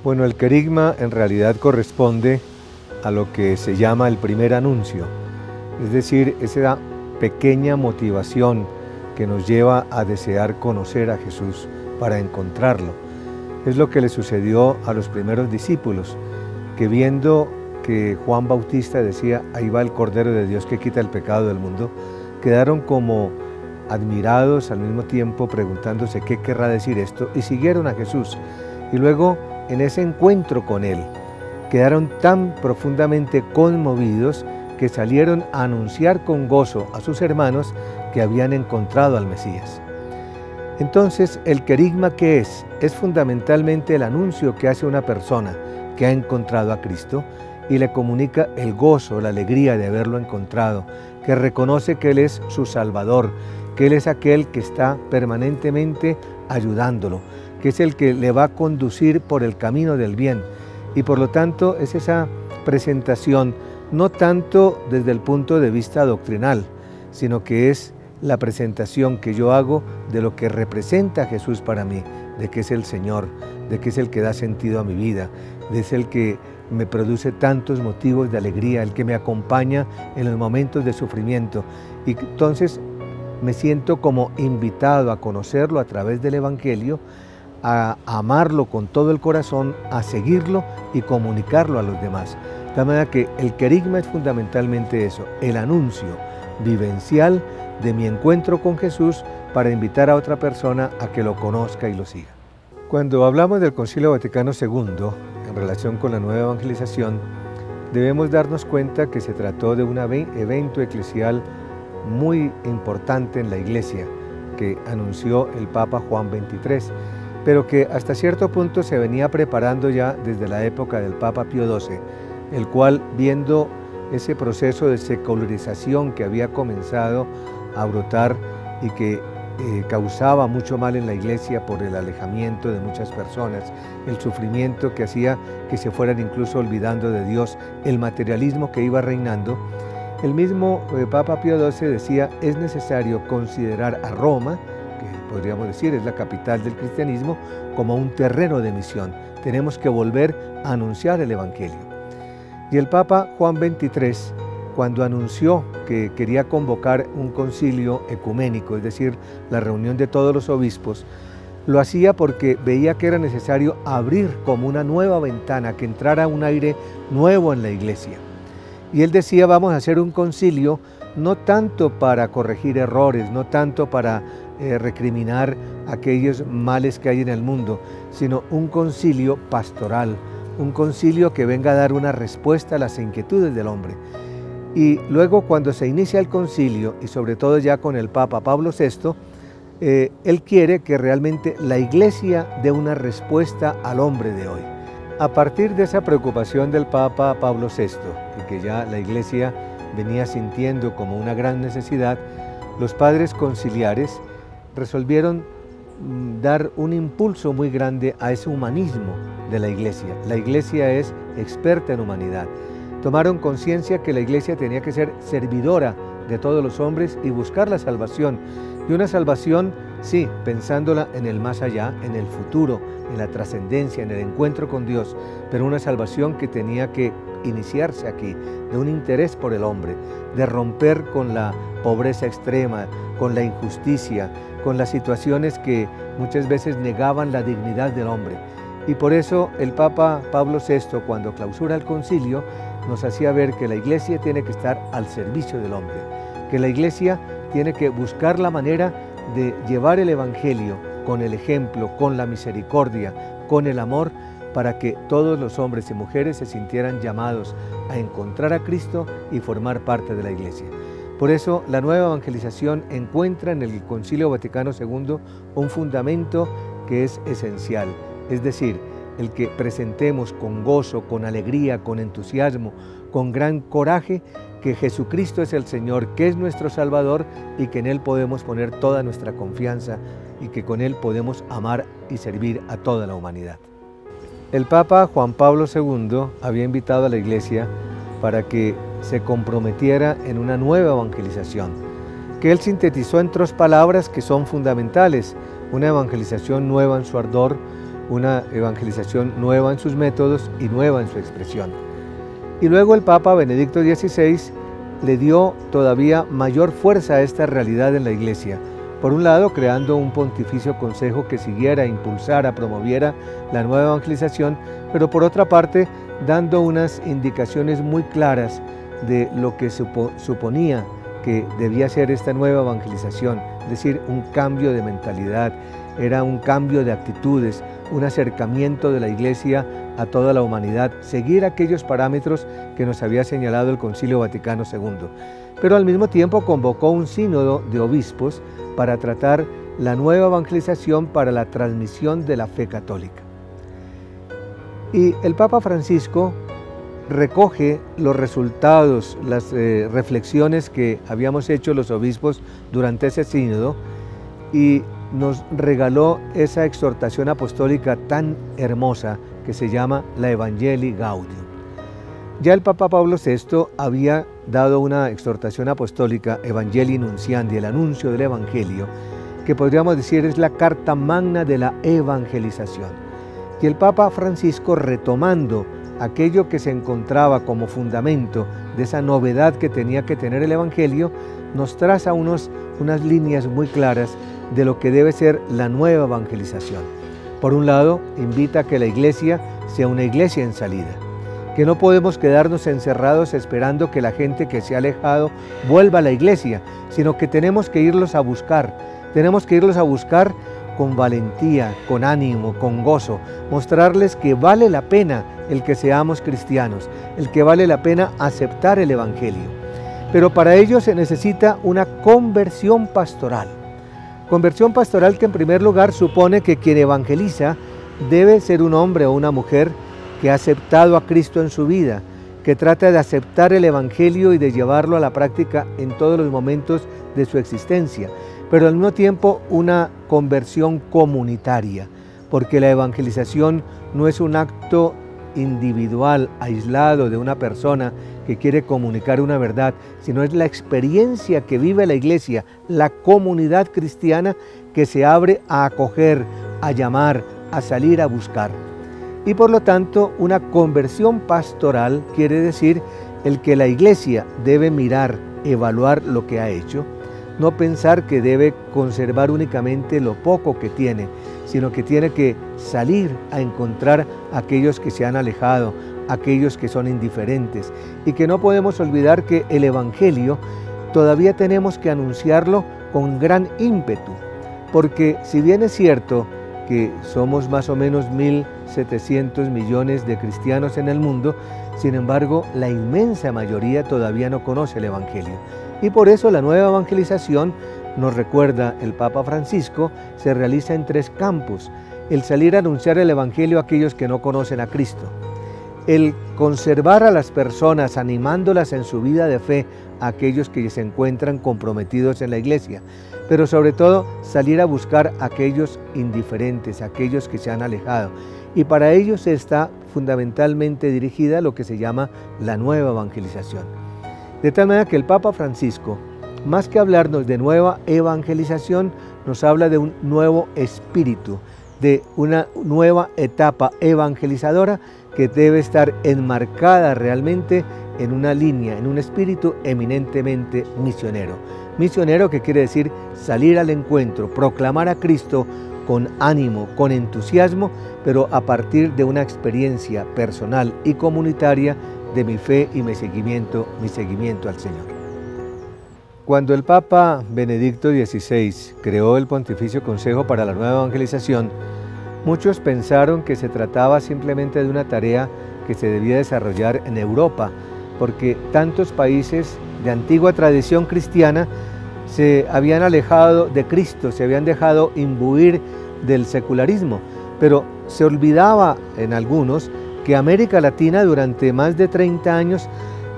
Bueno, el querigma en realidad corresponde a lo que se llama el primer anuncio, es decir, esa pequeña motivación que nos lleva a desear conocer a Jesús para encontrarlo. Es lo que le sucedió a los primeros discípulos, que viendo que Juan Bautista decía, ahí va el Cordero de Dios que quita el pecado del mundo, quedaron como admirados al mismo tiempo preguntándose qué querrá decir esto y siguieron a Jesús. Y luego en ese encuentro con Él quedaron tan profundamente conmovidos que salieron a anunciar con gozo a sus hermanos que habían encontrado al Mesías. Entonces, el querigma, ¿qué es? Es fundamentalmente el anuncio que hace una persona que ha encontrado a Cristo y le comunica el gozo, la alegría de haberlo encontrado, que reconoce que Él es su Salvador, que Él es aquel que está permanentemente ayudándolo, que es el que le va a conducir por el camino del bien. Y por lo tanto es esa presentación, no tanto desde el punto de vista doctrinal, sino que es la presentación que yo hago de lo que representa Jesús para mí, de que es el Señor, de que es el que da sentido a mi vida, de es el que me produce tantos motivos de alegría, el que me acompaña en los momentos de sufrimiento. Y entonces me siento como invitado a conocerlo a través del Evangelio, a amarlo con todo el corazón, a seguirlo y comunicarlo a los demás. De tal manera que el querigma es fundamentalmente eso, el anuncio vivencial de mi encuentro con Jesús para invitar a otra persona a que lo conozca y lo siga. Cuando hablamos del Concilio Vaticano II, en relación con la nueva evangelización, debemos darnos cuenta que se trató de un evento eclesial muy importante en la Iglesia, que anunció el Papa Juan XXIII, pero que hasta cierto punto se venía preparando ya desde la época del Papa Pío XII, el cual, viendo ese proceso de secularización que había comenzado a brotar y que causaba mucho mal en la Iglesia por el alejamiento de muchas personas, el sufrimiento que hacía que se fueran incluso olvidando de Dios, el materialismo que iba reinando, el mismo Papa Pío XII decía, es necesario considerar a Roma, que podríamos decir es la capital del cristianismo, como un terreno de misión. Tenemos que volver a anunciar el Evangelio. Y el Papa Juan XXIII, cuando anunció que quería convocar un concilio ecuménico, es decir, la reunión de todos los obispos, lo hacía porque veía que era necesario abrir como una nueva ventana, que entrara un aire nuevo en la Iglesia. Y él decía, vamos a hacer un concilio no tanto para corregir errores, no tanto para recriminar aquellos males que hay en el mundo, sino un concilio pastoral, un concilio que venga a dar una respuesta a las inquietudes del hombre. Y luego cuando se inicia el concilio, y sobre todo ya con el Papa Pablo VI, él quiere que realmente la Iglesia dé una respuesta al hombre de hoy. A partir de esa preocupación del Papa Pablo VI, y que ya la Iglesia venía sintiendo como una gran necesidad, los padres conciliares resolvieron dar un impulso muy grande a ese humanismo de la Iglesia. La Iglesia es experta en humanidad. Tomaron conciencia que la Iglesia tenía que ser servidora de todos los hombres y buscar la salvación. Y una salvación, sí, pensándola en el más allá, en el futuro, en la trascendencia, en el encuentro con Dios, pero una salvación que tenía que iniciarse aquí, de un interés por el hombre, de romper con la pobreza extrema, con la injusticia, con las situaciones que muchas veces negaban la dignidad del hombre. Y por eso el Papa Pablo VI, cuando clausura el concilio, nos hacía ver que la Iglesia tiene que estar al servicio del hombre, que la Iglesia tiene que buscar la manera de llevar el Evangelio con el ejemplo, con la misericordia, con el amor, para que todos los hombres y mujeres se sintieran llamados a encontrar a Cristo y formar parte de la Iglesia. Por eso la nueva evangelización encuentra en el Concilio Vaticano II un fundamento que es esencial, es decir, el que presentemos con gozo, con alegría, con entusiasmo, con gran coraje, que Jesucristo es el Señor, que es nuestro Salvador y que en Él podemos poner toda nuestra confianza y que con Él podemos amar y servir a toda la humanidad. El Papa Juan Pablo II había invitado a la Iglesia para que se comprometiera en una nueva evangelización, que él sintetizó en 3 palabras que son fundamentales: una evangelización nueva en su ardor, una evangelización nueva en sus métodos y nueva en su expresión. Y luego el Papa Benedicto XVI le dio todavía mayor fuerza a esta realidad en la Iglesia. Por un lado, creando un pontificio consejo que siguiera, impulsara, promoviera la nueva evangelización, pero por otra parte, dando unas indicaciones muy claras de lo que suponía que debía ser esta nueva evangelización, es decir, un cambio de mentalidad, era un cambio de actitudes, un acercamiento de la Iglesia a toda la humanidad, seguir aquellos parámetros que nos había señalado el Concilio Vaticano II. Pero al mismo tiempo convocó un sínodo de obispos para tratar la nueva evangelización para la transmisión de la fe católica. Y el Papa Francisco recoge los resultados, las reflexiones que habíamos hecho los obispos durante ese sínodo y nos regaló esa exhortación apostólica tan hermosa que se llama la Evangelii Gaudium. Ya el Papa Pablo VI había dado una exhortación apostólica, Evangelii Nunciandi, el anuncio del Evangelio, que podríamos decir es la carta magna de la evangelización. Y el Papa Francisco, retomando aquello que se encontraba como fundamento de esa novedad que tenía que tener el Evangelio, nos traza unas líneas muy claras de lo que debe ser la nueva evangelización. Por un lado, invita a que la Iglesia sea una iglesia en salida, que no podemos quedarnos encerrados esperando que la gente que se ha alejado vuelva a la Iglesia, sino que tenemos que irlos a buscar con valentía, con ánimo, con gozo, mostrarles que vale la pena el que seamos cristianos, el que vale la pena aceptar el Evangelio. Pero para ello se necesita una conversión pastoral. Conversión pastoral que en primer lugar supone que quien evangeliza debe ser un hombre o una mujer que ha aceptado a Cristo en su vida, que trata de aceptar el Evangelio y de llevarlo a la práctica en todos los momentos de su existencia, pero al mismo tiempo una conversión comunitaria, porque la evangelización no es un acto individual, aislado de una persona que quiere comunicar una verdad, sino es la experiencia que vive la Iglesia, la comunidad cristiana que se abre a acoger, a llamar, a salir a buscar. Y por lo tanto, una conversión pastoral quiere decir el que la Iglesia debe mirar, evaluar lo que ha hecho, no pensar que debe conservar únicamente lo poco que tiene, sino que tiene que salir a encontrar a aquellos que se han alejado, aquellos que son indiferentes, y que no podemos olvidar que el Evangelio todavía tenemos que anunciarlo con gran ímpetu, porque si bien es cierto que somos más o menos 1.700 millones de cristianos en el mundo, sin embargo, la inmensa mayoría todavía no conoce el Evangelio. Y por eso la nueva evangelización, nos recuerda el Papa Francisco, se realiza en 3 campos. El salir a anunciar el Evangelio a aquellos que no conocen a Cristo. El conservar a las personas, animándolas en su vida de fe, a aquellos que se encuentran comprometidos en la Iglesia. Pero sobre todo, salir a buscar a aquellos indiferentes, a aquellos que se han alejado. Y para ellos está fundamentalmente dirigida a lo que se llama la nueva evangelización. De tal manera que el Papa Francisco, más que hablarnos de nueva evangelización, nos habla de un nuevo espíritu, de una nueva etapa evangelizadora que debe estar enmarcada realmente en una línea, en un espíritu eminentemente misionero. Misionero que quiere decir salir al encuentro, proclamar a Cristo con ánimo, con entusiasmo, pero a partir de una experiencia personal y comunitaria de mi fe y mi seguimiento al Señor. Cuando el Papa Benedicto XVI creó el Pontificio Consejo para la Nueva Evangelización, muchos pensaron que se trataba simplemente de una tarea que se debía desarrollar en Europa, porque tantos países de antigua tradición cristiana se habían alejado de Cristo, se habían dejado imbuir del secularismo, pero se olvidaba en algunos que América Latina durante más de 30 años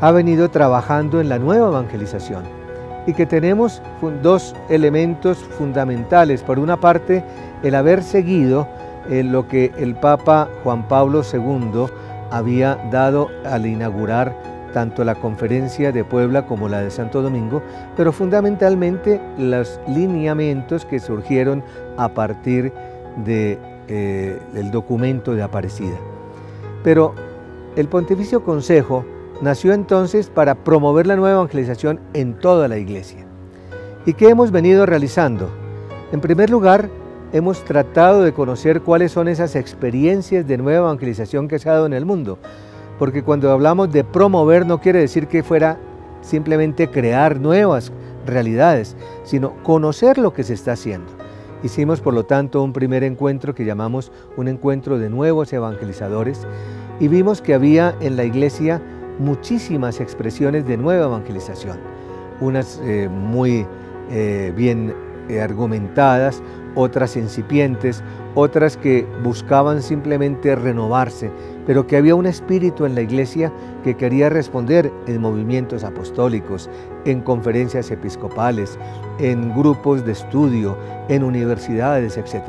ha venido trabajando en la nueva evangelización y que tenemos 2 elementos fundamentales. Por una parte, el haber seguido lo que el Papa Juan Pablo II había dado al inaugurar tanto la conferencia de Puebla como la de Santo Domingo, pero fundamentalmente los lineamientos que surgieron a partir del el documento de Aparecida. Pero el Pontificio Consejo nació entonces para promover la nueva evangelización en toda la Iglesia. ¿Y qué hemos venido realizando? En primer lugar, hemos tratado de conocer cuáles son esas experiencias de nueva evangelización que se ha dado en el mundo, porque cuando hablamos de promover no quiere decir que fuera simplemente crear nuevas realidades, sino conocer lo que se está haciendo. Hicimos por lo tanto un primer encuentro que llamamos un encuentro de nuevos evangelizadores y vimos que había en la Iglesia muchísimas expresiones de nueva evangelización, unas muy bien argumentadas, otras incipientes, otras que buscaban simplemente renovarse, pero que había un espíritu en la Iglesia que quería responder en movimientos apostólicos, en conferencias episcopales, en grupos de estudio, en universidades, etc.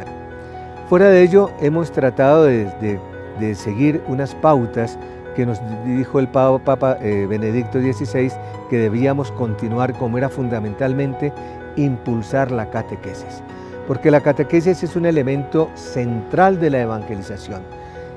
Fuera de ello, hemos tratado de seguir unas pautas que nos dijo el Papa Benedicto XVI que debíamos continuar, como era fundamentalmente impulsar la catequesis, porque la catequesis es un elemento central de la evangelización.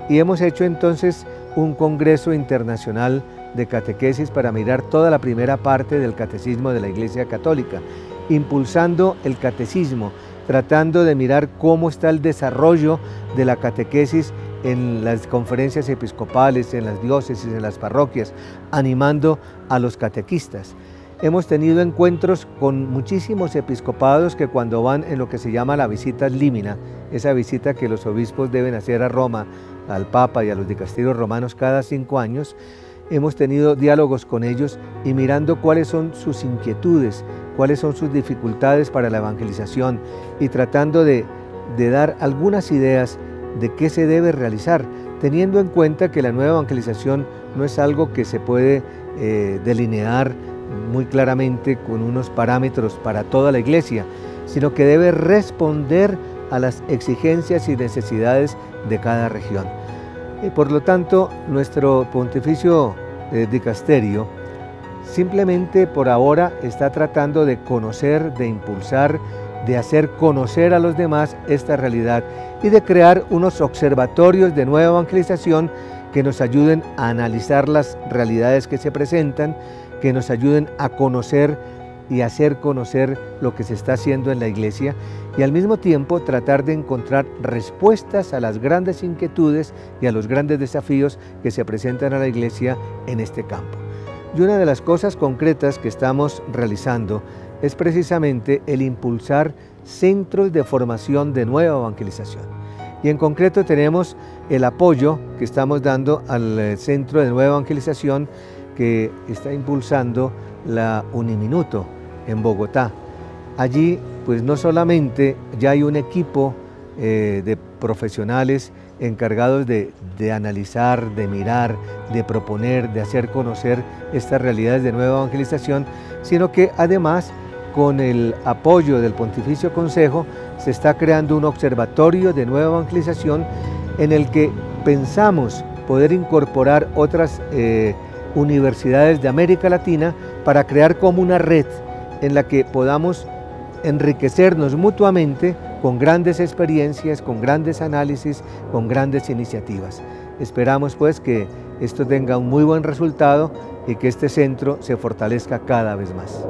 Y hemos hecho entonces un congreso internacional de catequesis para mirar toda la primera parte del catecismo de la Iglesia Católica, impulsando el catecismo, tratando de mirar cómo está el desarrollo de la catequesis en las conferencias episcopales, en las diócesis, en las parroquias, animando a los catequistas. Hemos tenido encuentros con muchísimos episcopados que cuando van en lo que se llama la visita límina, esa visita que los obispos deben hacer a Roma, al Papa y a los dicasterios romanos cada 5 años, hemos tenido diálogos con ellos y mirando cuáles son sus inquietudes, cuáles son sus dificultades para la evangelización y tratando de dar algunas ideas de qué se debe realizar, teniendo en cuenta que la nueva evangelización no es algo que se puede delinear muy claramente con unos parámetros para toda la Iglesia, sino que debe responder a las exigencias y necesidades de cada región. Por lo tanto, nuestro pontificio dicasterio simplemente por ahora está tratando de conocer, de impulsar, de hacer conocer a los demás esta realidad y de crear unos observatorios de nueva evangelización que nos ayuden a analizar las realidades que se presentan, que nos ayuden a conocer y hacer conocer lo que se está haciendo en la Iglesia y al mismo tiempo tratar de encontrar respuestas a las grandes inquietudes y a los grandes desafíos que se presentan a la Iglesia en este campo. Y una de las cosas concretas que estamos realizando es precisamente el impulsar centros de formación de nueva evangelización. Y en concreto tenemos el apoyo que estamos dando al Centro de Nueva Evangelización que está impulsando la Uniminuto en Bogotá. Allí pues no solamente ya hay un equipo de profesionales encargados de analizar, de mirar, de proponer, de hacer conocer estas realidades de nueva evangelización, sino que además con el apoyo del Pontificio Consejo se está creando un observatorio de nueva evangelización en el que pensamos poder incorporar otras universidades de América Latina para crear como una red en la que podamos enriquecernos mutuamente con grandes experiencias, con grandes análisis, con grandes iniciativas. Esperamos pues que esto tenga un muy buen resultado y que este centro se fortalezca cada vez más.